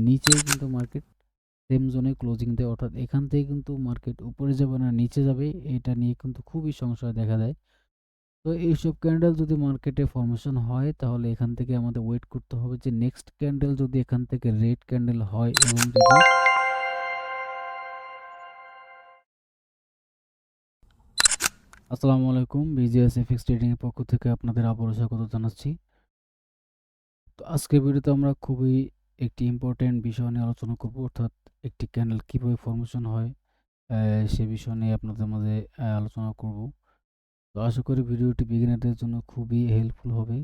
নিচেই কিন্তু market same জোনে ক্লোজিং দেয়, অর্থাৎ এখান থেকে কিন্তু মার্কেট উপরে যাবে না নিচে যাবে, এটা নিয়ে কিন্তু খুবই সংশয় দেখা দেয়। তো এইসব ক্যান্ডেল যদি মার্কেটে ফর্মেশন হয় তাহলে এখান থেকে আমাদের ওয়েট করতে হবে যে নেক্সট ক্যান্ডেল যদি এখান থেকে রেড ক্যান্ডেল হয় এবং যদি আসসালামু আলাইকুম, বিজিএস এফএক্স ট্রেডিং এর পক্ষ থেকে আপনাদের আবারও স্বাগত জানাচ্ছি। তো আজকের ভিডিওতে আমরা খুবই একটি ইম্পর্টেন্ট বিষয় নিয়ে আলোচনা করব, অর্থাৎ একটি ক্যান্ডেল কিভাবে ফর্মেশন হয় সে বিষয় নিয়ে আপনাদের মাঝে আলোচনা করব। তো আশা করি ভিডিওটি বিগিনারদের জন্য খুবই হেল্পফুল হবে।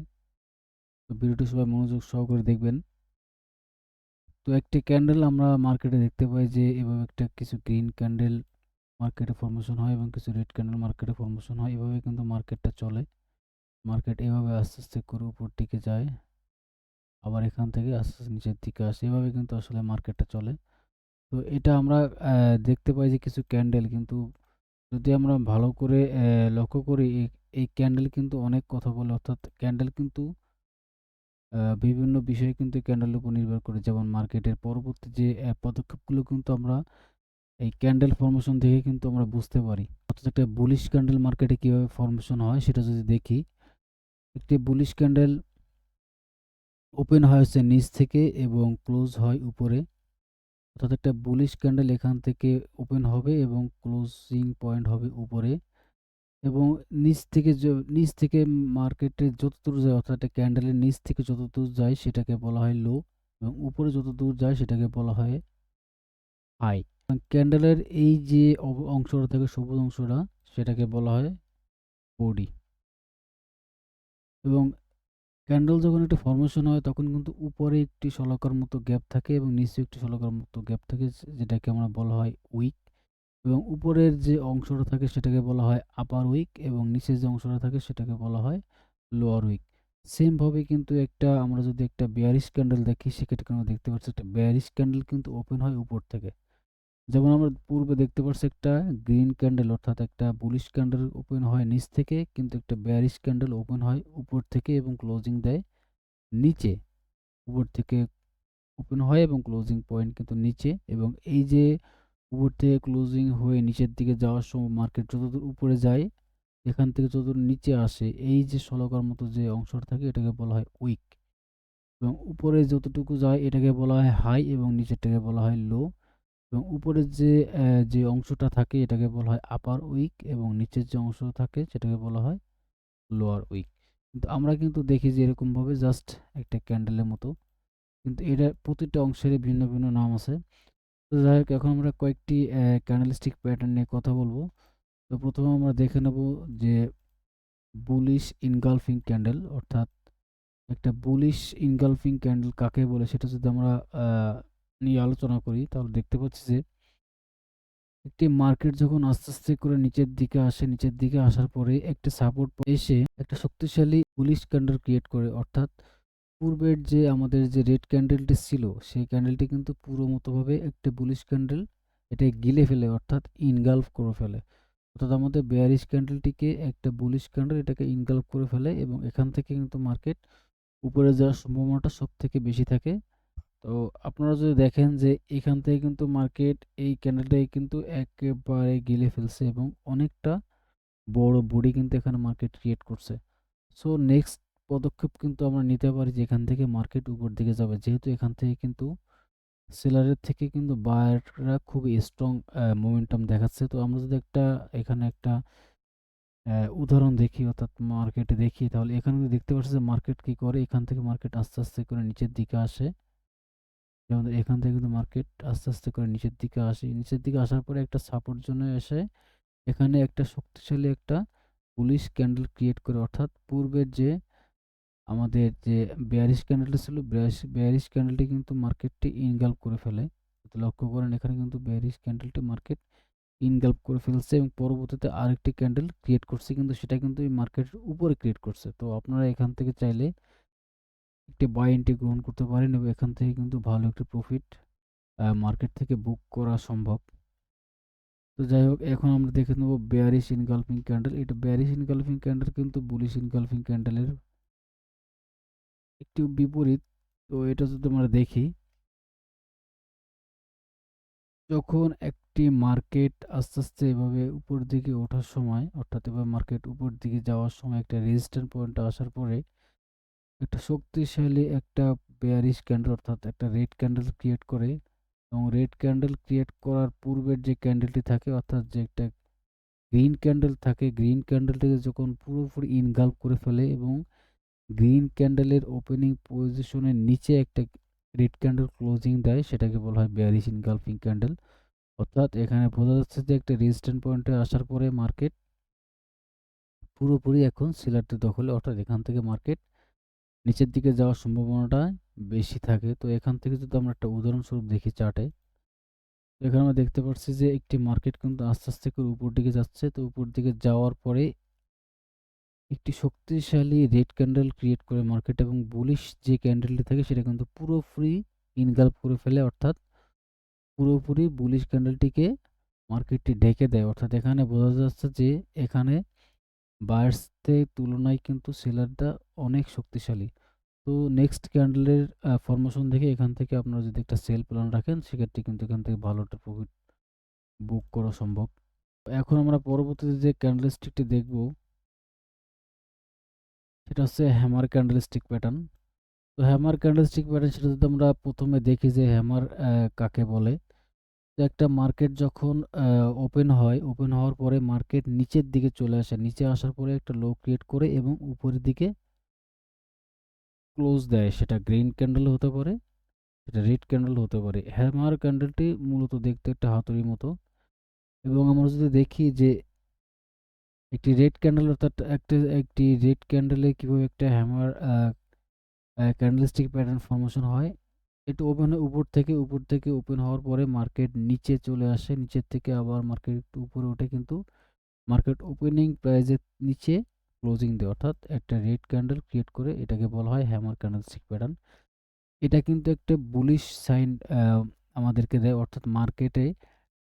তো ভিডিওটি সবাই মনোযোগ সহকারে দেখবেন। তো একটি ক্যান্ডেল আমরা মার্কেটে দেখতে পাই যে এভাবে একটা কিছু গ্রিন ক্যান্ডেল মার্কেটে ফর্মেশন হয় এবং কিছু রেড ক্যান্ডেল মার্কেটে ফর্মেশন হয়। এভাবে কিন্তু মার্কেটটা চলে। মার্কেট এভাবে আস্তে আস্তে করে উপর দিকে যায়, আবার এখান থেকে আস্তে আস্তে নিচের দিকে আসে, এভাবে কিন্তু আসলে মার্কেটটা চলে। তো এটা আমরা দেখতে পাই যে কিছু ক্যান্ডেল, কিন্তু যদি আমরা ভালো করে লক্ষ্য করি এই ক্যান্ডেল কিন্তু অনেক কথা বলে, অর্থাৎ ক্যান্ডেল কিন্তু বিভিন্ন বিষয়ে কিন্তু ক্যান্ডেলের উপর নির্ভর করে। যেমন মার্কেটের পরবর্তী যে পদক্ষেপগুলো কিন্তু আমরা এই ক্যান্ডেল ফর্মেশন দেখে কিন্তু আমরা বুঝতে পারি। অর্থাৎ একটা বুলিশ ক্যান্ডেল মার্কেটে কিভাবে ফর্মেশন হয় সেটা যদি দেখি, একটি বুলিশ ক্যান্ডেল ওপেন হয় হচ্ছে নিচ থেকে এবং ক্লোজ হয় উপরে। অর্থাৎ একটা বুলিশ ক্যান্ডেল এখান থেকে ওপেন হবে এবং ক্লোজিং পয়েন্ট হবে উপরে, এবং নিচ থেকে মার্কেটে যত দূর যায়, অর্থাৎ একটা ক্যান্ডেলের নিচ থেকে যত দূর যায় সেটাকে বলা হয় লো, এবং উপরে যত দূর যায় সেটাকে বলা হয় হাই। ক্যান্ডেলের এই যে অংশটা থাকে সবুজ অংশটা, সেটাকে বলা হয় বডি। এবং ক্যান্ডেল যখন একটি ফর্মেশন হয় তখন কিন্তু উপরে একটি শলাকার মতো গ্যাপ থাকে এবং নিচে একটি শলাকার মতো গ্যাপ থাকে, যেটাকে আমরা বলা হয় উইক। এবং উপরের যে অংশটা থাকে সেটাকে বলা হয় আপার উইক এবং নিচের যে অংশটা থাকে সেটাকে বলা হয় লোয়ার উইক। সেম ভাবে কিন্তু আমরা যদি একটা বেয়ারিশ ক্যান্ডেল দেখি, সেক্ষেত্রে আমরা দেখতে পাচ্ছি একটা বেয়ারিশ ক্যান্ডেল কিন্তু ওপেন হয় উপর থেকে। যেমন আমরা পূর্বে দেখতে পাচ্ছি একটা গ্রিন ক্যান্ডেল, অর্থাৎ একটা বুলিশ ক্যান্ডেল ওপেন হয় নিচ থেকে, কিন্তু একটা বেয়ারিশ ক্যান্ডেল ওপেন হয় উপর থেকে এবং ক্লোজিং দেয় নিচে। উপর থেকে ওপেন হয় এবং ক্লোজিং পয়েন্ট কিন্তু নিচে, এবং এই যে উপর থেকে ক্লোজিং হয়ে নিচের দিকে যাওয়ার সময় মার্কেট যতদূর উপরে যায়, এখান থেকে যতদূর নিচে আসে, এই যে শলাকার মতো যে অংশটা থাকে এটাকে বলা হয় উইক। এবং উপরে যতটুকু যায় এটাকে বলা হয় হাই এবং নিচেরটাকে বলা হয় লো। এবং উপরের যে অংশটা থাকে এটাকে বলা হয় আপার উইক এবং নিচের যে অংশ থাকে সেটাকে বলা হয় লোয়ার উইক। কিন্তু আমরা কিন্তু দেখি যে এরকমভাবে জাস্ট একটা ক্যান্ডেলের মতো, কিন্তু এটা প্রতিটা অংশের ভিন্ন ভিন্ন নাম আছে। তো যাই হোক, এখন আমরা কয়েকটি ক্যান্ডেলস্টিক প্যাটার্ন নিয়ে কথা বলবো। তো প্রথমে আমরা দেখে নেব যে বুলিশ ইনগালফিং ক্যান্ডেল, অর্থাৎ একটা বুলিশ ইনগালফিং ক্যান্ডেল কাকে বলে সেটা যদি আমরা নিয়ে আলোচনা করি, তাহলে দেখতে পাচ্ছি যে একটি মার্কেট যখন আস্তে আস্তে করে নিচের দিকে আসে, নিচের দিকে আসার পরে একটা সাপোর্ট এসে একটা শক্তিশালী বুলিশ ক্যান্ডেল ক্রিয়েট করে। অর্থাৎ পূর্বের যে আমাদের যে রেড ক্যান্ডেলটি ছিল সেই ক্যান্ডেলটি কিন্তু পুরো মতোভাবে একটা বুলিশ ক্যান্ডেল এটা গিলে ফেলে, অর্থাৎ ইনগালফ করে ফেলে। অর্থাৎ আমাদের বেয়ারিশ ক্যান্ডেলটিকে একটা বুলিশ ক্যান্ডেল এটাকে ইনগালফ করে ফেলে, এবং এখান থেকে কিন্তু মার্কেট উপরে যাওয়ার সম্ভাবনাটা সব থেকে বেশি থাকে। তো আপনারা যদি দেখেন যে এখান থেকে কিন্তু মার্কেট এই ক্যান্ডেলটাই কিন্তু একেবারে গিলে ফেলছে এবং অনেকটা বড় বডি কিন্তু এখানে মার্কেট ক্রিয়েট করছে। সো নেক্সট পদক্ষেপ কিন্তু আমরা নিতে পারি যে এখান থেকে মার্কেট উপর দিকে যাবে, যেহেতু এখান থেকে কিন্তু সেলারের থেকে কিন্তু বায়াররা খুবই স্ট্রং মোমেন্টাম দেখাচ্ছে। তো আমরা যদি এখানে একটা উদাহরণ দেখি, অর্থাৎ মার্কেটে দেখি, তাহলে এখানে দেখতে পাচ্ছি যে মার্কেট কি করে, এখান থেকে মার্কেট আস্তে আস্তে করে নিচের দিকে আসে। যেমন এখান থেকে কিন্তু মার্কেট আস্তে আস্তে করে নিচের দিকে আসে, নিচের দিকে আসার পরে একটা সাপোর্ট জন্য এসে এখানে একটা শক্তিশালী একটা বুলিশ ক্যান্ডেল ক্রিয়েট করে। অর্থাৎ পূর্বের যে আমাদের যে বেয়ারিশ ক্যান্ডেলটা ছিল, বেয়ারিশ ক্যান্ডেলটি কিন্তু মার্কেটটি ইনগালফ করে ফেলে। যদি লক্ষ্য করেন এখানে কিন্তু বেয়ারিশ ক্যান্ডেলটি মার্কেট ইনগালফ করে ফেলছে এবং পরবর্তীতে আরেকটি ক্যান্ডেল ক্রিয়েট করছে, কিন্তু সেটা কিন্তু এই মার্কেটের উপরে ক্রিয়েট করছে। তো আপনারা এখান থেকে চাইলে একটি বাই এন্ট্রি গ্রহণ করতে পারেন এবং এখান থেকে কিন্তু ভালো একটি প্রফিট মার্কেট থেকে বুক করা সম্ভব। তো যাই হোক, এখন আমরা দেখে নেব বেয়ারিশ ইনগালফিং ক্যান্ডেল। এটা বেয়ারিশ ইনগালফিং ক্যান্ডেল কিন্তু বুলিশ ইনগালফিং ক্যান্ডেলের একটু বিপরীত। তো এটা যদি আমরা দেখি, যখন একটি মার্কেট আস্তে আস্তে এভাবে উপর দিকে ওঠার সময়, অর্থাৎ এবার মার্কেট উপর দিকে যাওয়ার সময় একটা রেজিস্ট্যান্স পয়েন্টে আসার পরে একটা শক্তিশালী একটা বেয়ারিশ ক্যান্ডেল অর্থাৎ একটা রেড ক্যান্ডেল ক্রিয়েট করে, এবং রেড ক্যান্ডেল ক্রিয়েট করার পূর্বের যে ক্যান্ডেলটি থাকে অর্থাৎ যে একটা গ্রিন ক্যান্ডেল থাকে, গ্রিন ক্যান্ডেলটিকে যখন পুরোপুরি ইনগালফ করে ফেলে এবং গ্রিন ক্যান্ডেলের ওপেনিং পজিশনের নিচে একটা রেড ক্যান্ডেল ক্লোজিং দেয়, সেটাকে বলা হয় বেয়ারিশ ইনগালফিং ক্যান্ডেল। অর্থাৎ এখানে বোঝা যাচ্ছে যে একটা রেজিস্ট্যান্স পয়েন্টে আসার পরে মার্কেট পুরোপুরি এখন সেলারদের দখলে, অর্থাৎ এখান থেকে মার্কেট নিচের দিকে যাওয়ার সম্ভাবনাটা বেশি থাকে। তো এখান থেকে যদি আমরা একটা উদাহরণস্বরূপ দেখি চার্টে, তো এখানে আমরা দেখতে পাচ্ছি যে একটি মার্কেট কিন্তু আস্তে আস্তে করে উপর দিকে যাচ্ছে। তো উপর দিকে যাওয়ার পরে একটি শক্তিশালী রেড ক্যান্ডেল ক্রিয়েট করে মার্কেট, এবং বুলিশ যে ক্যান্ডেলটি থাকে সেটা কিন্তু পুরোপুরি ইনগালফ করে ফেলে, অর্থাৎ পুরোপুরি বুলিশ ক্যান্ডেলটিকে মার্কেটটি ঢেকে দেয়। অর্থাৎ এখানে বোঝা যাচ্ছে যে এখানে বায়ার্সদের তুলনায় কিন্তু সেলারটা অনেক শক্তিশালী। তো নেক্সট ক্যান্ডেলের ফরমেশন দেখে এখান থেকে আপনারা যদি একটা সেল প্ল্যান রাখেন, সেক্ষেত্রে কিন্তু এখান থেকে ভালো একটা প্রফিট বুক করা সম্ভব। এখন আমরা পরবর্তীতে যে ক্যান্ডেলস্টিকটি দেখব সেটা হচ্ছে হ্যামার ক্যান্ডেলস্টিক প্যাটার্ন। তো হ্যামার ক্যান্ডেলস্টিক প্যাটার্ন সেটা যদি আমরা প্রথমে দেখি যে হ্যামার কাকে বলে। তো একটা মার্কেট যখন ওপেন হয়, ওপেন হওয়ার পরে মার্কেট নিচের দিকে চলে আসে, নিচে আসার পরে একটা লো ক্রিয়েট করে এবং উপরের দিকে ক্লোজ দেয়, সেটা গ্রিন ক্যান্ডেল হতে পারে, সেটা রেড ক্যান্ডেল হতে পারে। হ্যামার ক্যান্ডেলটি মূলত দেখতে একটা হাতুড়ির মতো, এবং আমরা যদি দেখি যে একটি রেড ক্যান্ডেল অর্থাৎ একটি রেড ক্যান্ডেলে কিভাবে একটা হ্যামার ক্যান্ডেলস্টিক প্যাটার্ন ফর্মেশন হয়। এটা ওপেন উপর থেকে ওপেন হওয়ার পরে মার্কেট নিচে চলে আসে, নিচের থেকে আবার মার্কেট একটু উপরে ওঠে, কিন্তু মার্কেট ওপেনিং প্রাইজের নিচে ক্লোজিং দেয়, অর্থাৎ একটা রেড ক্যান্ডেল ক্রিয়েট করে, এটাকে বলা হয় হ্যামার ক্যান্ডেলস্টিক প্যাটার্ন। এটা কিন্তু একটা বুলিশ সাইন আমাদেরকে দেয়, অর্থাৎ মার্কেটে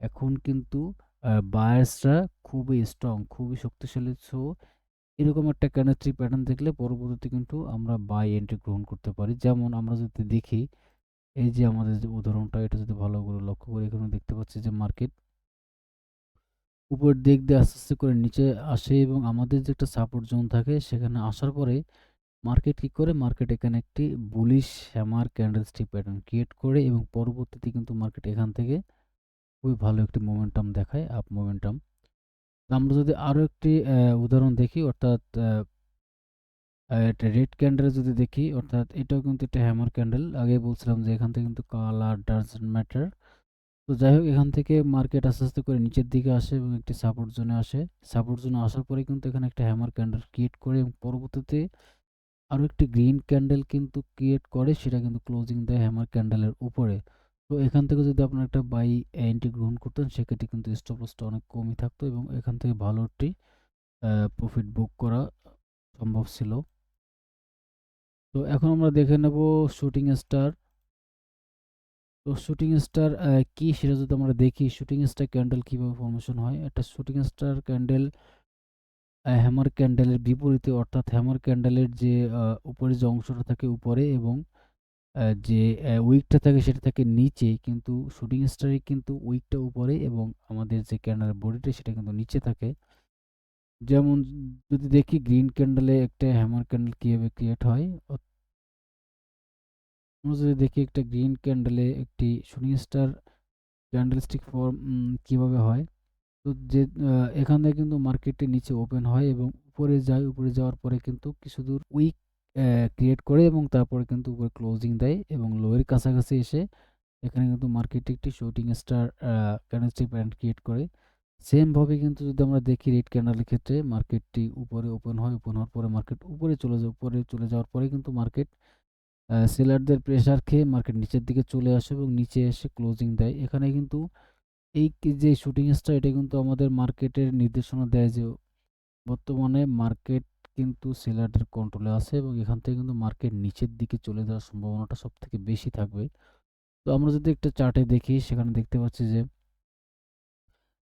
এখন কিন্তু বায়ার্সরা খুবই স্ট্রং, খুবই শক্তিশালী। সো এরকম একটা ক্যান্ডেলস্টিক প্যাটার্ন দেখলে পরবর্তীতে কিন্তু আমরা বাই এন্ট্রি গ্রহণ করতে পারি। যেমন আমরা যদি দেখি এই যে আমাদের যে উদাহরণটা, এটা যদি ভালো করে লক্ষ্য করি, এখানে দেখতে পাচ্ছি যে মার্কেট উপরের দিক দিয়ে আস্তে আস্তে করে নিচে আসে, এবং আমাদের যে একটা সাপোর্ট জোন থাকে সেখানে আসার পরে মার্কেট কি করে, মার্কেট এখানে একটি bullish hammer candlestick pattern create করে, এবং পরবর্তীতে কিন্তু মার্কেট এখান থেকে খুবই ভালো একটি মোমেন্টাম দেখায়, আপ মোমেন্টাম। আমরা যদি আরো একটি উদাহরণ দেখি, অর্থাৎ একটা রেড ক্যান্ডেল যদি দেখি, অর্থাৎ এটাও কিন্তু একটা হ্যামার ক্যান্ডেল। আগে বলছিলাম যে এখান থেকে কিন্তু কালার ডাজন্ট ম্যাটার। তো যাই হোক, এখান থেকে মার্কেট আস্তে আস্তে করে নিচের দিকে আসে এবং একটি সাপোর্ট জোনে আসে। সাপোর্ট জোনে আসার পরে কিন্তু এখানে একটা হ্যামার ক্যান্ডেল ক্রিয়েট করে, এবং পরবর্তীতে আরও একটি গ্রিন ক্যান্ডেল কিন্তু ক্রিয়েট করে, সেটা কিন্তু ক্লোজিং দেয় হ্যামার ক্যান্ডেলের উপরে। তো এখান থেকে যদি আপনার একটা বাই এন্ট্রি গ্রহণ করতেন, সেক্ষেত্রে কিন্তু স্টপ লসটা অনেক কমই থাকতো, এবং এখান থেকে ভালো একটি প্রফিট বুক করা সম্ভব ছিল। তো এখন আমরা দেখে নেব শুটিং স্টার। তো শুটিং স্টার কি সেটা যদি আমরা দেখি, শুটিং স্টার ক্যান্ডেল কিভাবে ফর্মেশন হয়। একটা শুটিং স্টার ক্যান্ডেল হ্যামার ক্যান্ডেলের বিপরীতে, অর্থাৎ হ্যামার ক্যান্ডেলের যে উপরে যে অংশটা থাকে উপরে, এবং যে উইকটা থাকে সেটা থাকে নিচে, কিন্তু শুটিং স্টারে কিন্তু উইকটা উপরে এবং আমাদের যে ক্যান্ডেল বডিটা সেটা কিন্তু নিচে থাকে। যেমন যদি দেখি গ্রিন ক্যান্ডেলে একটা হ্যামার ক্যান্ডেল কিভাবে ক্রিয়েট হয়, আমরা যদি দেখি একটা গ্রিন ক্যান্ডেলে একটি শুটিং স্টার ক্যান্ডেলস্টিক ফর্ম কিভাবে হয়। তো যে এখানে কিন্তু মার্কেটে নিচে ওপেন হয় এবং উপরে যায়, উপরে যাওয়ার পরে কিন্তু কিছু দূর উইক ক্রিয়েট করে, এবং তারপরে কিন্তু উপরে ক্লোজিং দেয় এবং লোয়ের কাছাকাছি এসে এখানে কিন্তু মার্কেটে একটি shooting star candlestick pattern create করে। সেম ভাবে কিন্তু যদি আমরা দেখি রেড ক্যান্ডেলের ক্ষেত্রে মার্কেটটি উপরে ওপেন হয়, ওপেন হওয়ার পরে মার্কেট উপরে চলে যায়, উপরে চলে যাওয়ার পরে কিন্তু মার্কেট সেলারদের প্রেসার খেয়ে মার্কেট নিচের দিকে চলে আসে এবং নিচে এসে ক্লোজিং দেয়। এখানে কিন্তু এই যে শুটিং স্টার, এটা কিন্তু আমাদের মার্কেটের নির্দেশনা দেয় যে বর্তমানে মার্কেট কিন্তু সেলারদের কন্ট্রোলে আছে, এবং এখান থেকে কিন্তু মার্কেট নিচের দিকে চলে যাওয়ার সম্ভাবনাটা সব থেকে বেশি থাকবে। তো আমরা যদি একটা চার্টে দেখি, সেখানে দেখতে পাচ্ছি যে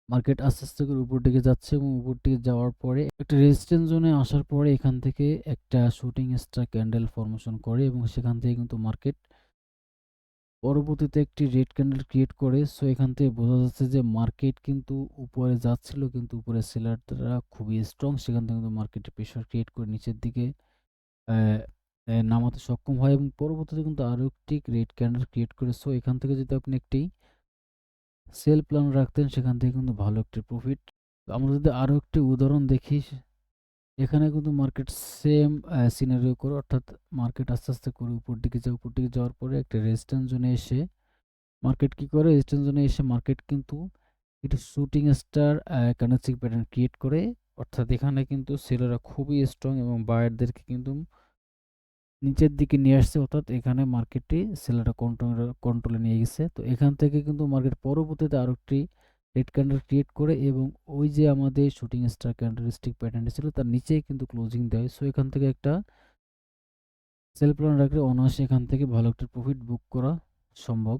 মার্কেট আস্তে আস্তে করে উপর দিকে যাচ্ছে, এবং উপর দিকে যাওয়ার পরে একটা রেজিস্ট্যান্স জোনে আসার পরে এখান থেকে একটা শুটিং স্টার ক্যান্ডেল ফর্মেশন করে, এবং সেখান থেকে কিন্তু মার্কেট পরবর্তীতে একটি রেড ক্যান্ডেল ক্রিয়েট করে। সো এখান থেকে বোঝা যাচ্ছে যে মার্কেট কিন্তু উপরে যাচ্ছিল, কিন্তু উপরে সেলাররা খুবই স্ট্রং, সেখান থেকে কিন্তু মার্কেটে প্রেশার ক্রিয়েট করে নিচের দিকে নামাতে সক্ষম হয় এবং পরবর্তীতে কিন্তু আরও একটি রেড ক্যান্ডেল ক্রিয়েট করে। সো এখান থেকে যদি আপনি একটি সেল প্ল্যান রাখতেন, সেখান থেকে কিন্তু ভালো একটি প্রফিট। আমরা যদি আরও একটি উদাহরণ দেখি, এখানে কিন্তু মার্কেট সেম সিনারিও করে, অর্থাৎ মার্কেট আস্তে আস্তে করে উপর দিকে যায়, উপর দিকে যাওয়ার পরে একটা রেজিস্ট্যান্স জোনে এসে মার্কেট কি করে, রেজিস্ট্যান্স জোনে এসে মার্কেট কিন্তু একটি shooting star candlestick pattern create করে। অর্থাৎ এখানে কিন্তু সেলাররা খুবই স্ট্রং এবং বায়ারদেরকে কিন্তু নিচের দিকে নিয়ে আসছে, অর্থাৎ এখানে মার্কেটটি সেলাররা কন্ট্রোলে নিয়ে গেছে। তো এখান থেকে কিন্তু মার্কেট পরবর্তীতে আরও একটি রেড ক্যান্ডেল ক্রিয়েট করে এবং ওই যে আমাদের শুটিং স্টার ক্যান্ডেলস্টিক প্যাটার্নটি ছিল তার নিচেই কিন্তু ক্লোজিং দেয়। সো এখান থেকে একটা সেল প্ল্যান রাখলে অনায়াসে এখান থেকে ভালো একটা প্রফিট বুক করা সম্ভব।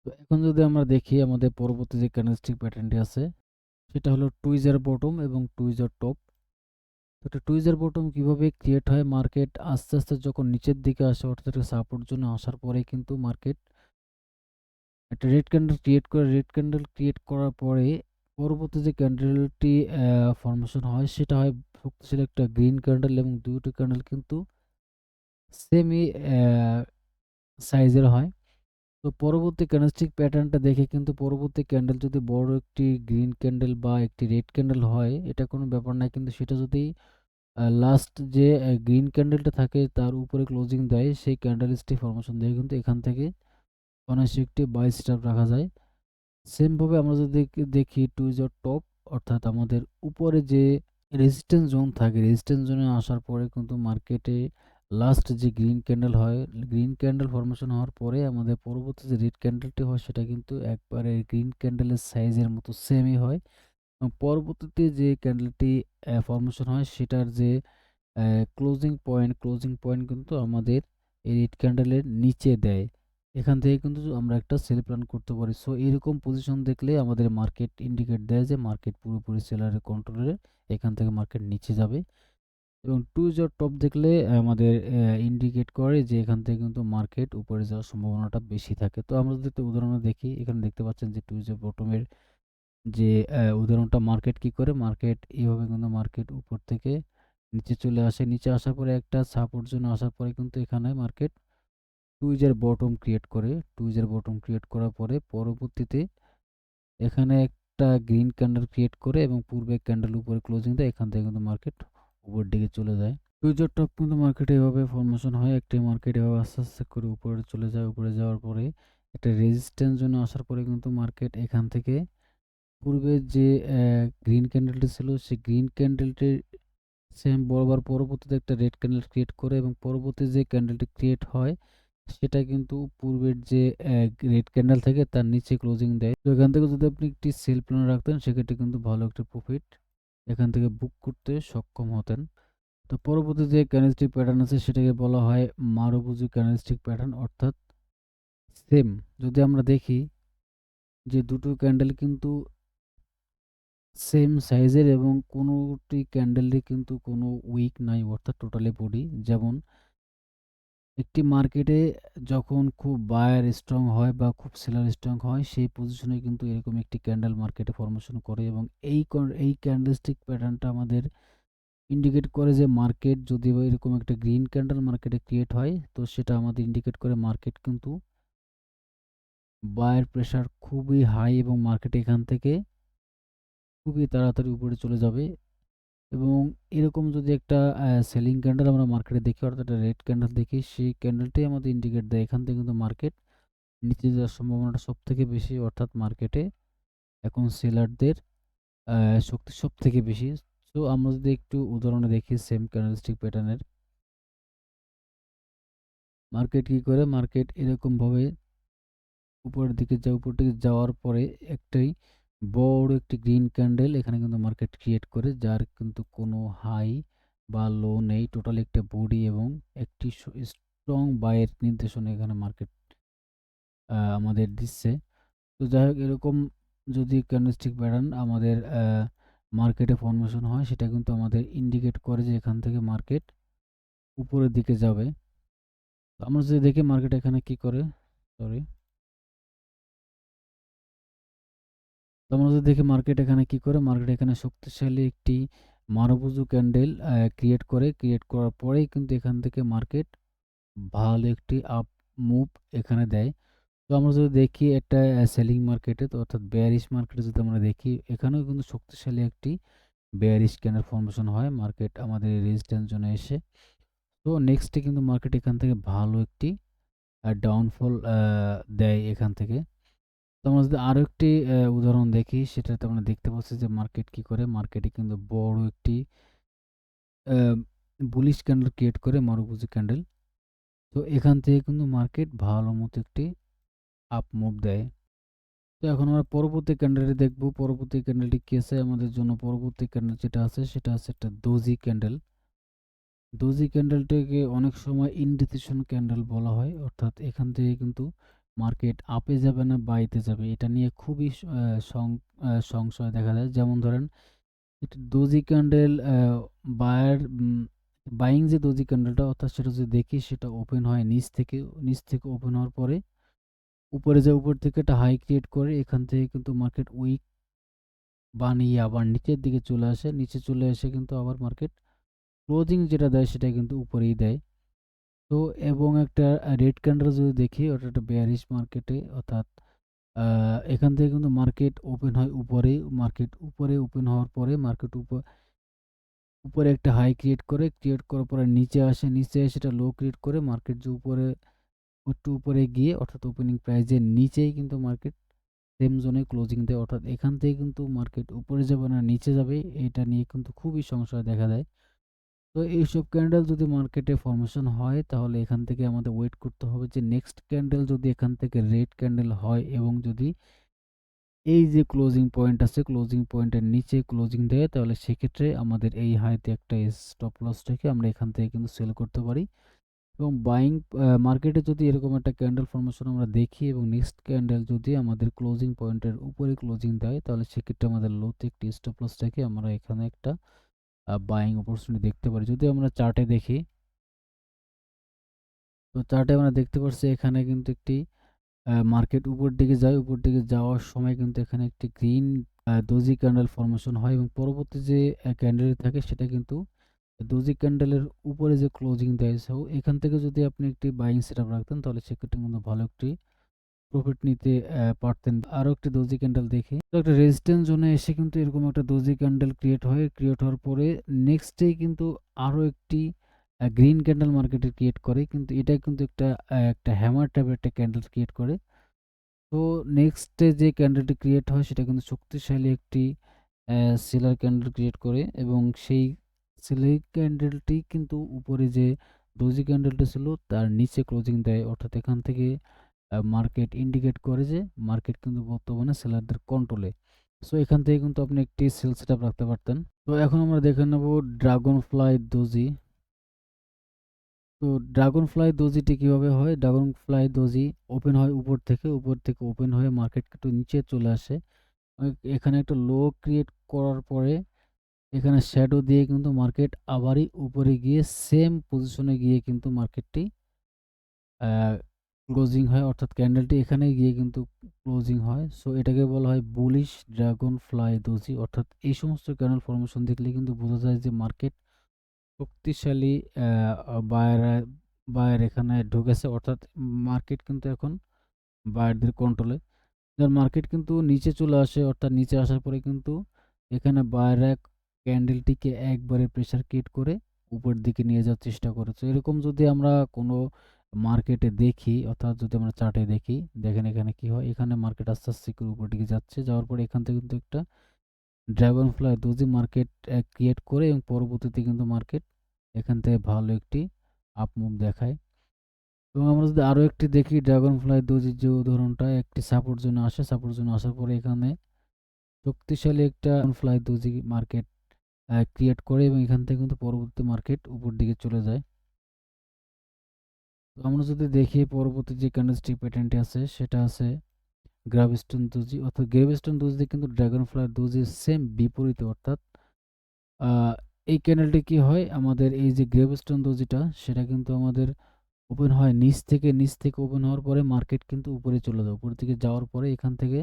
তো এখন যদি আমরা দেখি আমাদের পরবর্তী যে ক্যান্ডেলস্টিক প্যাটার্নটি আছে, সেটা হলো টুইজার বটম এবং টুইজার টপ। তো একটা টুইজার বটম কিভাবে ক্রিয়েট হয়, মার্কেট আস্তে আস্তে যখন নিচের দিকে আসে, অর্থাৎ একটা সাপোর্ট জন্য আসার পরে কিন্তু মার্কেট একটা রেড ক্যান্ডেল ক্রিয়েট করে। রেড ক্যান্ডেল ক্রিয়েট করার পরে পরবর্তী যে ক্যান্ডেলটি ফর্মেশন হয় সেটা হয় শক্তিশালী একটা গ্রিন ক্যান্ডেল এবং দুটো ক্যান্ডেল কিন্তু সেমই সাইজের হয়। তো পরবর্তী ক্যান্ডেলস্টিক প্যাটার্নটা দেখে কিন্তু পরবর্তী ক্যান্ডেল যদি বড় একটি গ্রিন ক্যান্ডেল বা একটি রেড ক্যান্ডেল হয়, এটা কোনো ব্যাপার না, কিন্তু সেটা যদি লাস্ট যে গ্রিন ক্যান্ডেলটা থাকে তার উপরে ক্লোজিং দেয়, সেই ক্যান্ডেলস্টিক ফর্মেশন দিয়ে কিন্তু এখান থেকে অনায়াসে একটি বাই স্টপ রাখা যায়। সেমভাবে আমরা যদি দেখি টুইজার টপ, অর্থাৎ আমাদের উপরে যে রেজিস্ট্যান্স জোন থাকে, রেজিস্ট্যান্স জোনে আসার পরে কিন্তু মার্কেটে লাস্ট যে গ্রিন ক্যান্ডেল হয়, গ্রিন ক্যান্ডেল ফর্মেশন হওয়ার পরে আমাদের পরবর্তী যে রেড ক্যান্ডেলটি হয় সেটা কিন্তু একবারে গ্রিন ক্যান্ডেলের সাইজের মতো সেমই হয় এবং পরবর্তীতে যে ক্যান্ডেলটি ফর্মেশন হয় সেটার যে ক্লোজিং পয়েন্ট কিন্তু আমাদের এই রেড ক্যান্ডেলের নিচে দেয়। এখান থেকে কিন্তু আমরা একটা সেল প্ল্যান করতে পারি। সো এরকম পজিশন দেখলে আমাদের মার্কেট ইন্ডিকেট দেয় যে মার্কেট পুরোপুরি সেলারের কন্ট্রোলে, এখান থেকে মার্কেট নিচে যাবে। এবং টুইজার টপ দেখলে আমাদের ইন্ডিকেট করে যে এখান থেকে কিন্তু মার্কেট উপরে যাওয়ার সম্ভাবনাটা বেশি থাকে। তো আমরা যদি একটা উদাহরণ দেখি, এখানে দেখতে পাচ্ছেন যে টুইজার বটমের যে উদাহরণটা, মার্কেট কি করে, মার্কেট এইভাবে কিন্তু মার্কেট উপর থেকে নিচে চলে আসে, নিচে আসার পরে একটা সাপোর্ট জোন আসার পরে কিন্তু এখানে মার্কেট টুইজার বটম ক্রিয়েট করে। টুইজার বটম ক্রিয়েট করার পরে পরবর্তীতে এখানে একটা গ্রিন ক্যান্ডেল ক্রিয়েট করে এবং পূর্বে ক্যান্ডেল উপরে ক্লোজিং দেয়, এখান থেকে কিন্তু মার্কেট উপরের দিকে চলে যায়। টুইজার টপ কিন্তু মার্কেটে এভাবে ফর্মেশন হয়, একটি মার্কেট এভাবে আস্তে আস্তে করে উপরে চলে যায়। উপরে যাওয়ার পরে একটা রেজিস্ট্যান্স জোন আসার পরে কিন্তু মার্কেট এখান থেকে পূর্বের যে গ্রিন ক্যান্ডেলটি ছিল সেই গ্রিন ক্যান্ডেলটি সেম বরাবর পরবর্তীতে একটা রেড ক্যান্ডেল ক্রিয়েট করে এবং পরবর্তী যে ক্যান্ডেলটি ক্রিয়েট হয় সেটা কিন্তু পূর্বের যে রেড ক্যান্ডেল থেকে তার নিচে ক্লোজিং দেয়। তো এখান থেকে যদি আপনি একটি সেল প্ল্যান রাখতেন, সেক্ষেত্রে কিন্তু ভালো একটা প্রফিট এখান থেকে বুক করতে সক্ষম হতেন। তো পরবর্তী যে ক্যান্ডেলস্টিক প্যাটার্ন আছে সেটাকে বলা হয় মারুবুজি ক্যান্ডেলস্টিক প্যাটার্ন, অর্থাৎ সেম যদি আমরা দেখি যে দুটো ক্যান্ডেল কিন্তু সেম সাইজের এবং কোনোটি ক্যান্ডেলই কিন্তু কোনো উইক নাই, অর্থাৎ টোটালি বডি। যেমন একটি মার্কেটে যখন খুব বায়ার স্ট্রং হয় বা খুব সেলার স্ট্রং হয়, সেই পজিশনে কিন্তু এরকম একটি ক্যান্ডেল মার্কেটে ফর্মেশন করে এবং এই ক্যান্ডেলস্টিক প্যাটার্নটা আমাদের ইন্ডিকেট করে যে মার্কেট যদি বা এরকম একটা গ্রিন ক্যান্ডেল মার্কেটে ক্রিয়েট হয়, তো সেটা আমাদের ইন্ডিকেট করে মার্কেট কিন্তু বায়ার প্রেশার খুবই হাই এবং মার্কেট এখান থেকে খুবই তাড়াতাড়ি উপরে চলে যাবে। এবং এরকম যদি একটা সেলিং ক্যান্ডেল আমরা মার্কেটে দেখি, অর্থাৎ একটা রেড ক্যান্ডেল দেখি, সেই ক্যান্ডেলটাই আমাদের ইন্ডিকেট দেয় এখান থেকে কিন্তু মার্কেট নিচে যাওয়ার সম্ভাবনাটা সব থেকে বেশি, অর্থাৎ মার্কেটে এখন সেলারদের শক্তি সব থেকে বেশি। সো আমরা যদি একটু উদাহরণে দেখি সেম ক্যান্ডেলস্টিক প্যাটার্নের, মার্কেট কি করে, মার্কেট এরকমভাবে উপরের দিকে যায়, উপর দিকে যাওয়ার পরে একটাই বড় একটি গ্রিন ক্যান্ডেল এখানে কিন্তু মার্কেট ক্রিয়েট করে, যার কিন্তু কোনো হাই বা লো নেই, টোটাল একটা বডি এবং একটি স্ট্রং বাইয়ের নির্দেশনা এখানে মার্কেট আমাদের দিচ্ছে। তো যাই হোক, এরকম যদি ক্যান্ডেলস্টিক প্যাটার্ন আমাদের মার্কেটে ফর্মেশন হয়, সেটা কিন্তু আমাদের ইন্ডিকেট করে যে এখান থেকে মার্কেট উপরের দিকে যাবে। আমরা যদি দেখি মার্কেট এখানে কি করে, সরি, তো আমরা যদি দেখি মার্কেট এখানে কি করে, মার্কেট এখানে শক্তিশালী একটি মারুবুজু ক্যান্ডেল ক্রিয়েট করার পরেই কিন্তু এখান থেকে মার্কেট ভালো একটি আপ মুভ এখানে দেয়। তো আমরা যদি দেখি একটা সেলিং মার্কেটে, তো অর্থাৎ বেয়ারিশ মার্কেটে যদি আমরা দেখি, এখানেও কিন্তু শক্তিশালী একটি বেয়ারিশ ক্যান্ডেল ফর্মেশন হয় মার্কেট আমাদের রেজিস্ট্যান্স জোনে এসে। তো নেক্সটে কিন্তু মার্কেট এখান থেকে ভালো একটি ডাউনফল দেয় এখান থেকে। তো আমরা যদি আরও একটি উদাহরণ দেখি, সেটাতে আমরা দেখতে পাচ্ছি যে মার্কেট কি করে, মার্কেটে কিন্তু বড় একটি বুলিশ ক্যান্ডেল ক্রিয়েট করে, মারুবুজু ক্যান্ডেল। তো এখান থেকে কিন্তু মার্কেট ভালো মতো একটি আপ মুভ দেয়। তো এখন আমরা পরবর্তী ক্যান্ডেলটি দেখব। পরবর্তী ক্যান্ডেলটি কি আছে আমাদের জন্য, পরবর্তী ক্যান্ডেল যেটা আছে সেটা আছে একটা দোজি ক্যান্ডেল। দোজি ক্যান্ডেলটাকে অনেক সময় ইনডিসিশন ক্যান্ডেল বলা হয়, অর্থাৎ এখান থেকে কিন্তু মার্কেট আপে যাবে না বাইতে যাবে, এটা নিয়ে খুবই সংশয় দেখা যায়। যেমন ধরেন একটা দোজি ক্যান্ডেল বায়ার বাইং যে দোজি ক্যান্ডেলটা, অর্থাৎ সেটা যদি দেখি, সেটা ওপেন হয় নিচ থেকে ওপেন হওয়ার পরে উপরে যায়, উপর থেকে একটা হাই ক্রিয়েট করে, এখান থেকে কিন্তু মার্কেট উইক বানিয়ে আবার নিচের দিকে চলে আসে, নিচে চলে এসে কিন্তু আবার মার্কেট ক্লোজিং যেটা দেয় সেটা কিন্তু উপরেই দেয়। তো এবং একটা রেড ক্যান্ডেল যদি দেখি, ওটা একটা বেয়ারিশ মার্কেটে, অর্থাৎ এখান থেকে কিন্তু মার্কেট ওপেন হয় উপরে, মার্কেট উপরে ওপেন হওয়ার পরে মার্কেট উপরে একটা হাই ক্রিয়েট করার পরে নিচে আসে, নিচে এসে এটা লো ক্রিয়েট করে মার্কেট যে উপরে একটু উপরে গিয়ে, অর্থাৎ ওপেনিং প্রাইজের নিচেই কিন্তু মার্কেট সেম জোনে ক্লোজিং দেয়। অর্থাৎ এখান থেকে কিন্তু মার্কেট উপরে যাবে না নিচে যাবে, এটা নিয়ে কিন্তু খুবই সংশয় দেখা দেয়। তো এইসব ক্যান্ডেল যদি মার্কেটে ফর্মেশন হয়, তাহলে এখান থেকে আমাদের ওয়েট করতে হবে যে নেক্সট ক্যান্ডেল যদি এখান থেকে রেড ক্যান্ডেল হয় এবং যদি এই যে ক্লোজিং পয়েন্ট আছে, ক্লোজিং পয়েন্টের নিচে ক্লোজিং দেয়, তাহলে সেক্ষেত্রে আমাদের এই হাইতে একটা স্টপ লস রেখে আমরা এখান থেকে কিন্তু সেল করতে পারি। এবং বাইং মার্কেটে যদি এরকম একটা ক্যান্ডেল ফর্মেশন আমরা দেখি এবং নেক্সট ক্যান্ডেল যদি আমাদের ক্লোজিং পয়েন্টের উপরে ক্লোজিং দেয়, তাহলে সেক্ষেত্রে আমাদের লোতে একটি স্টপ লস রেখে আমরা এখানে একটা বাইং অপরচুনিটি দেখতে পারি। যদি আমরা চার্টে দেখি, তো চার্টে আমরা দেখতে পাচ্ছি এখানে কিন্তু একটি মার্কেট উপর দিকে যায়, উপর দিকে যাওয়ার সময় কিন্তু এখানে একটি গ্রিন দোজি ক্যান্ডেল ফর্মেশন হয় এবং পরবর্তী যে ক্যান্ডেল থাকে সেটা কিন্তু দোজি ক্যান্ডেলের উপরে যে ক্লোজিং দেয়। সো এখান থেকে যদি আপনি একটি বাইং সেটআপ রাখতেন, তাহলে সেক্ষেত্রে কিন্তু ভালো একটি প্রফিট নিতে পারতেন। আরও একটি দোজি ক্যান্ডেল দেখি, তো একটা রেজিস্ট্যান্স জোনে এসে কিন্তু এরকম একটা দোজি ক্যান্ডেল ক্রিয়েট হওয়ার পরে নেক্সট ডে কিন্তু আরও একটি গ্রিন ক্যান্ডেল মার্কেটে ক্রিয়েট করে, কিন্তু এটা কিন্তু একটা হ্যামার টাইপের একটা ক্যান্ডেল ক্রিয়েট করে। তো নেক্সটে যে ক্যান্ডেলটি ক্রিয়েট হয় সেটা কিন্তু শক্তিশালী একটি সেলার ক্যান্ডেল ক্রিয়েট করে এবং সেই সেলার ক্যান্ডেলটি কিন্তু উপরে যে ডোজি ক্যান্ডেলটা ছিল তার নিচে ক্লোজিং দেয়, অর্থাৎ এখান থেকে মার্কেট ইন্ডিকেট করে যে মার্কেট কিন্তু বর্তমানে সেলারদের কন্ট্রোলে। সো এখান থেকে কিন্তু আপনি একটি সেল সেটআপ রাখতে পারতেন। তো এখন আমরা দেখে নেব ড্রাগন ফ্লাই দোজি। তো ড্রাগন ফ্লাই দোজিটি কীভাবে হয়, ড্রাগন ফ্লাই দোজি ওপেন হয় উপর থেকে ওপেন হয়ে মার্কেট একটু নিচে চলে আসে, এখানে একটা লো ক্রিয়েট করার পরে এখানে শ্যাডো দিয়ে কিন্তু মার্কেট আবারই উপরে গিয়ে সেম পজিশনে গিয়ে কিন্তু মার্কেটটি ক্লোজিং হয়, অর্থাৎ ক্যান্ডেলটি এখানে গিয়ে কিন্তু ক্লোজিং হয়। সো এটাকে বলা হয় বুলিশ ড্রাগন ফ্লাই দোজি। অর্থাৎ এই সমস্ত ক্যান্ডেল ফর্মেশন দেখলে কিন্তু বোঝা যায় যে মার্কেট শক্তিশালী বায়ার বায়ার এখানে ঢুকেছে, অর্থাৎ মার্কেট কিন্তু এখন বায়ারদের কন্ট্রোলে। যার মার্কেট কিন্তু নিচে চলে আসে, অর্থাৎ নিচে আসার পরে কিন্তু এখানে বায়াররা ক্যান্ডেলটিকে একবারে প্রেসার ক্রিয়েট করে উপরের দিকে নিয়ে যাওয়ার চেষ্টা করে। তো এরকম যদি আমরা কোনো মার্কেটে দেখি, অর্থাৎ যদি আমরা চার্টে দেখি, দেখেন এখানে কি হয়, এখানে মার্কেট আস্তে আস্তে করে উপরের দিকে যাচ্ছে, যাওয়ার পরে এখান থেকে কিন্তু একটা dragon fly doji market create করে এবং পরবর্তীতে কিন্তু মার্কেট এখান থেকে ভালো একটি আপ মুভ দেখায়। এবং আমরা যদি আরও একটি দেখি, ড্রাগন ফ্লাই দোজির যে উদাহরণটা, একটি সাপোর্ট জোনে আসে, সাপোর্ট জোনে আসার পরে এখানে শক্তিশালী একটা ফ্লাই দোজি মার্কেট ক্রিয়েট করে এবং এখান থেকে কিন্তু পরবর্তী মার্কেট উপর দিকে চলে যায়। তো আমরা যদি দেখি পরবর্তী যে ক্যান্ডেলস্টিক প্যাটার্নটি আছে সেটা আছে গ্রাভিস্টোন দোজি, অর্থাৎ গ্রাভিস্টোন দোজি কিন্তু ড্রাগন ফ্লাই দোজির সেম বিপরীতে। অর্থাৎ এই ক্যান্ডেলটি কি হয়, আমাদের এই যে গ্রেভস্টোন দোজিটা সেটা কিন্তু আমাদের ওপেন হয় নিচ থেকে ওপেন হওয়ার পরে মার্কেট কিন্তু উপরে চলে যায়, উপর দিকে যাওয়ার পরে এখান থেকে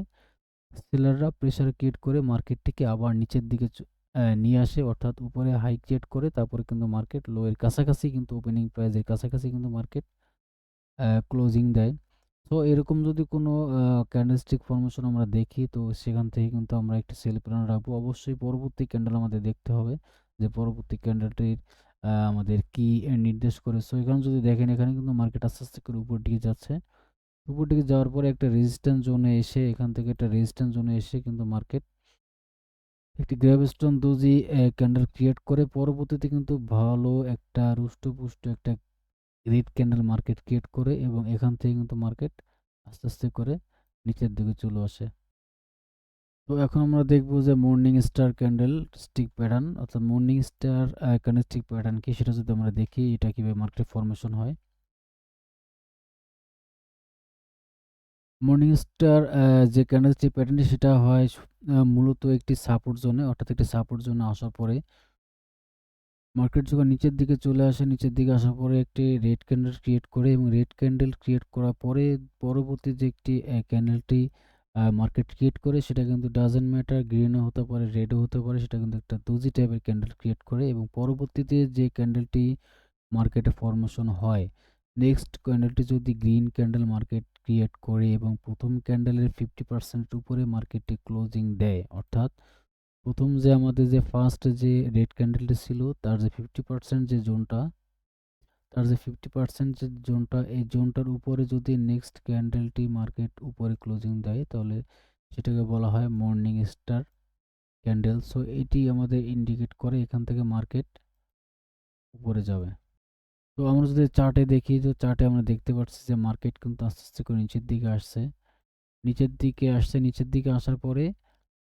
সেলাররা প্রেসার ক্রিয়েট করে মার্কেটটিকে আবার নিচের দিকে নিয়ে আসে, অর্থাৎ উপরে হাই ক্রিয়েট করে তারপরে কিন্তু মার্কেট লো এর কাছাকাছি কিন্তু ওপেনিং প্রাইসের কাছাকাছি কিন্তু মার্কেট ক্লোজিং দেয়। তো এরকম যদি কোনো ক্যান্ডেলস্টিক ফরমেশন আমরা দেখি, তো সেখান থেকে কিন্তু আমরা একটি সেল প্ল্যান রাখবো। অবশ্যই পরবর্তী ক্যান্ডেল আমাদের দেখতে হবে যে পরবর্তী ক্যান্ডেলটির আমাদের কি নির্দেশ করে। সো এখানে যদি দেখেন, এখানে কিন্তু মার্কেট আস্তে আস্তে করে উপর দিকে যাচ্ছে। উপর দিকে যাওয়ার পরে একটা রেজিস্ট্যান্স জোনে এসে, এখান থেকে একটা রেজিস্ট্যান্স জোনে এসে কিন্তু মার্কেট একটি গ্র্যাভিস্টোন ডোজি ক্যান্ডেল ক্রিয়েট করে পরবর্তীতে কিন্তু ভালো একটা রুষ্টপুষ্ট একটা রেড ক্যান্ডেল মার্কেট ক্রিয়েট করে এবং এখান থেকে কিন্তু মার্কেট আস্তে আস্তে করে নিচের দিকে চলে আসে। তো এখন আমরা দেখব যে morning star candlestick pattern, অর্থাৎ morning star candlestick pattern কি, সেটা যদি আমরা দেখি এটা কিভাবে মার্কেট ফরমেশন হয়। মর্নিং স্টার যে ক্যান্ডেল স্টিক প্যাটার্নটি সেটা হয় মূলত একটি সাপোর্ট জোনে, অর্থাৎ একটি সাপোর্ট জোনে আসার পরে মার্কেট যখন নিচের দিকে চলে আসে, নিচের দিকে আসার পরে একটি রেড ক্যান্ডেল ক্রিয়েট করে এবং রেড ক্যান্ডেল ক্রিয়েট করার পরে পরবর্তী যে একটি ক্যান্ডেলটি মার্কেট ক্রিয়েট করে, সেটা কিন্তু ডাজেন্ট ম্যাটার, গ্রিনও হতে পারে, রেডও হতে পারে, সেটা কিন্তু একটা দুজি টাইপের ক্যান্ডেল ক্রিয়েট করে এবং পরবর্তীতে যে ক্যান্ডেলটি মার্কেটে ফরমেশন হয়, নেক্সট ক্যান্ডেলটি যদি গ্রিন ক্যান্ডেল মার্কেট ক্রিয়েট করে এবং প্রথম ক্যান্ডেলের 50% উপরে মার্কেটটি ক্লোজিং দেয়, অর্থাৎ প্রথম যে আমাদের যে ফার্স্ট যে রেড ক্যান্ডেলটি ছিল তার যে 50% যে জোনটা, তার যে 50% যে জোনটা, এই জোনটার উপরে যদি নেক্সট ক্যান্ডেলটি মার্কেট উপরে ক্লোজিং দেয়, তাহলে সেটাকে বলা হয় মর্নিং স্টার ক্যান্ডেল। সো এটি আমাদের ইন্ডিকেট করে এখান থেকে মার্কেট উপরে যাবে। তো আমরা যদি চার্টে দেখি, তো চার্টে আমরা দেখতে পাচ্ছি যে মার্কেট কিন্তু আস্তে আস্তে করে নিচের দিকে আসছে, নিচের দিকে আসার পরে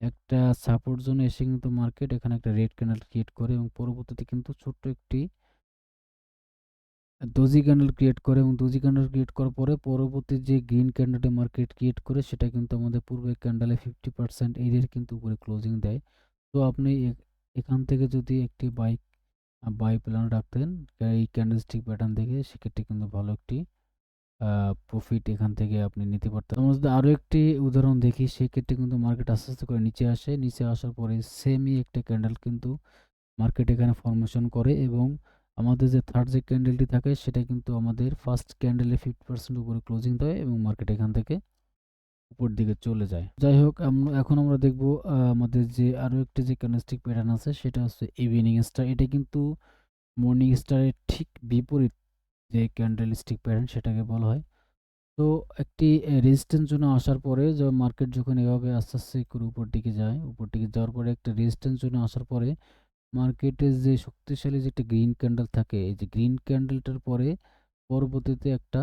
একটা সাপোর্ট জোনে এসে কিন্তু মার্কেট এখানে একটা রেড ক্যান্ডেল ক্রিয়েট করে এবং পরবর্তীতে কিন্তু ছোট্ট একটি ডোজি ক্যান্ডেল ক্রিয়েট করে এবং ডোজি ক্যান্ডেল ক্রিয়েট করার পরে পরবর্তী যে গ্রিন ক্যান্ডেলটা মার্কেট ক্রিয়েট করে, সেটা কিন্তু আমাদের পূর্বের ক্যান্ডেলে 50% এরিয়ার কিন্তু উপরে ক্লোজিং দেয়। তো আপনি এখান থেকে যদি একটি বাই প্ল্যান রাখতেন এই ক্যান্ডেলস্টিক প্যাটার্ন দেখে, সেক্ষেত্রে কিন্তু ভালো একটি প্রফিট এখান থেকে আপনি নিতে পারতেন। আমরা যদি আরও একটি উদাহরণ দেখি, সেক্ষেত্রে কিন্তু মার্কেট আস্তে আস্তে করে নিচে আসে, নিচে আসার পরে সেমই একটা ক্যান্ডেল কিন্তু মার্কেট এখানে ফরমেশন করে এবং আমাদের যে থার্ড যে ক্যান্ডেলটি থাকে, সেটা কিন্তু আমাদের ফার্স্ট ক্যান্ডেলে 50% উপরে ক্লোজিং দেয় এবং মার্কেট এখান থেকে উপর দিকে চলে যায়। যাই হোক, এখন আমরা দেখব আমাদের যে আরও একটি যে ক্যান্ডেলস্টিক প্যাটার্ন আছে, সেটা হচ্ছে ইভিনিং স্টার। এটা কিন্তু মর্নিং স্টারের ঠিক বিপরীত যে ক্যান্ডেলস্টিক প্যাটার্ন, সেটাকে বলা হয়। তো একটি রেজিস্ট্যান্স জোনে আসার পরে যে মার্কেট যখন এভাবে আস্তে আস্তে করে উপর দিকে যায়, উপর দিকে যাওয়ার পরে একটা রেজিস্ট্যান্স জোনে আসার পরে মার্কেটে যে শক্তিশালী যে একটা গ্রিন ক্যান্ডেল থাকে, এই যে গ্রিন ক্যান্ডেলটার পরে পরবর্তীতে একটা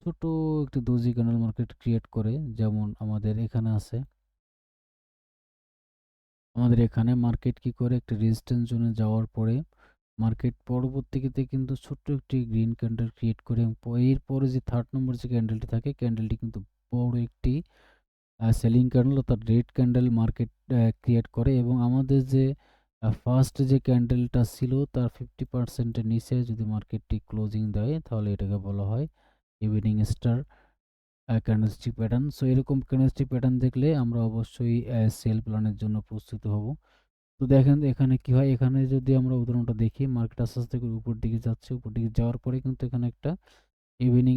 ছোট একটা দোজি ক্যান্ডেল মার্কেট ক্রিয়েট করে, যেমন আমাদের এখানে মার্কেট কি করে একটা রেজিস্ট্যান্স জোনে যাওয়ার পরে মার্কেট পরবর্তীতে কিন্তু ছোট্ট একটি গ্রিন ক্যান্ডেল ক্রিয়েট করে এবং এরপরে যে থার্ড নম্বর যে ক্যান্ডেলটি থাকে, ক্যান্ডেলটি কিন্তু বড় একটি সেলিং ক্যান্ডেল অর্থাৎ রেড ক্যান্ডেল মার্কেট ক্রিয়েট করে এবং আমাদের যে ফার্স্ট যে ক্যান্ডেলটা ছিল তার 50%-এর নিচে যদি মার্কেটটি ক্লোজিং দেয়, তাহলে এটাকে বলা হয় evening star candlestick pattern. So এরকম ক্যান্ডেলস্টিক প্যাটার্ন দেখলে আমরা অবশ্যই সেল প্ল্যানের জন্য প্রস্তুত হব। তো দেখেন এখানে কি হয়, এখানে যদি আমরা উদাহরণটা দেখি, মার্কেট আস্তে আস্তে করে উপর দিকে যাচ্ছে, উপর দিকে যাওয়ার পরে কিন্তু এখানে একটা evening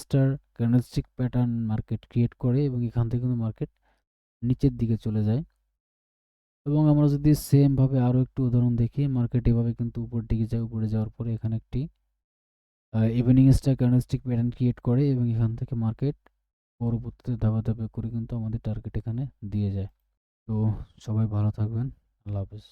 star candlestick pattern market create করে এবং এখান থেকে কিন্তু মার্কেট নিচের দিকে চলে যায়। এবং আমরা যদি সেম ভাবে আরও একটু উদাহরণ দেখি, মার্কেট এভাবে কিন্তু উপর দিকে যায়, উপরে যাওয়ার পরে এখানে একটি evening star candlestick pattern create করে এবং এখান থেকে মার্কেট পরবর্তীতে ধাপে ধাপে করে কিন্তু আমাদের টার্গেট এখানে দিয়ে যায়। তো সবাই ভালো থাকবেন। আল্লাহ হাফেজ।